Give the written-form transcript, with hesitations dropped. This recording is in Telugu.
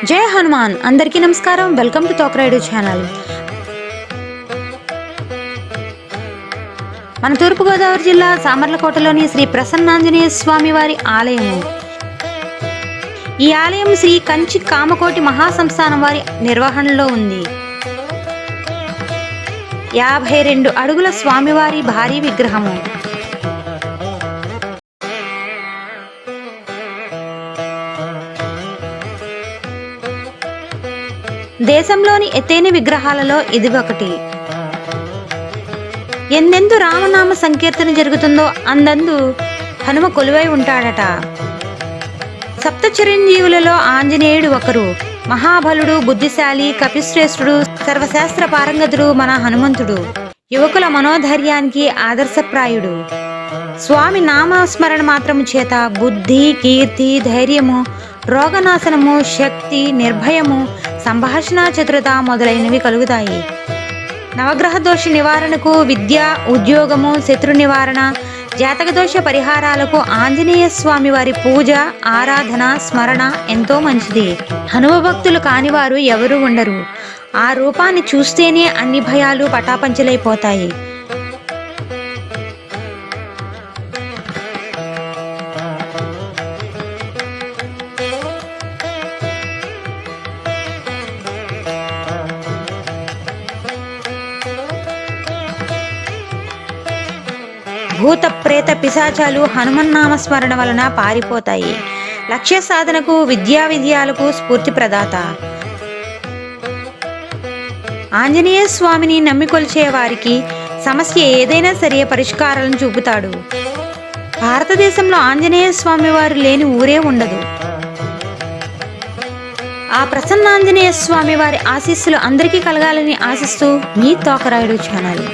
జై హనుమాన్. అందరికీ నమస్కారం. Welcome to Tokarayudu channel. మన తూర్పుగోదావరి జిల్లా సామర్లకోటలోని శ్రీ ప్రసన్నాంజనేయ స్వామి వారి ఆలయము. ఈ ఆలయం శ్రీ కంచి కామకోటి మహాసంస్థానం వారి నిర్వహణలో ఉంది. 52 అడుగుల స్వామివారి భారీ విగ్రహము. దేశంలోని ఎత్తైన విగ్రహాలలో ఇది ఒకటి. ఎందెందు రామనామ సంకీర్తన జరుగుతుందో అందందు హనుమ కొలువై ఉంటాడట. సప్త చిరంజీవులలో ఆంజనేయుడు ఒకరు. మహాబలుడు, బుద్ధిశాలి, కపిశ్రేష్ఠుడు, సర్వశాస్త్ర పారంగతుడు మన హనుమంతుడు. యువకుల మనోధైర్యానికి ఆదర్శప్రాయుడు. స్వామి నామస్మరణ మాత్రము చేత బుద్ధి, కీర్తి, ధైర్యము, రోగనాశనము, శక్తి, నిర్భయము, సంభాషణ చతురత మొదలైనవి కలుగుతాయి. నవగ్రహ దోష నివారణకు, విద్య, ఉద్యోగము, శత్రు నివారణ, జాతక దోష పరిహారాలకు ఆంజనేయ స్వామి వారి పూజ, ఆరాధన, స్మరణ ఎంతో మంచిది. హనుమ భక్తులు కానివారు ఎవరూ ఉండరు. ఆ రూపాన్ని చూస్తేనే అన్ని భయాలు పటాపంచలైపోతాయి. భూత ప్రేత పిశాచాలు హనుమన్నామస్మరణ వలన పారిపోతాయి. లక్ష్య సాధనకు, విద్యా విజయాలకు స్ఫూర్తి ప్రదాత. ఆంజనేయ స్వామిని నమ్మికొల్చే వారికి సమస్య ఏదైనా సరే పరిష్కారాలను చూపుతాడు. భారతదేశంలో ఆంజనేయ స్వామి వారు లేని ఊరే ఉండదు. ఆ ప్రసన్నాంజనేయ స్వామి వారి ఆశీస్సులు అందరికీ కలగాలని ఆశిస్తూ మీ తోకరాయుడు ఛానల్.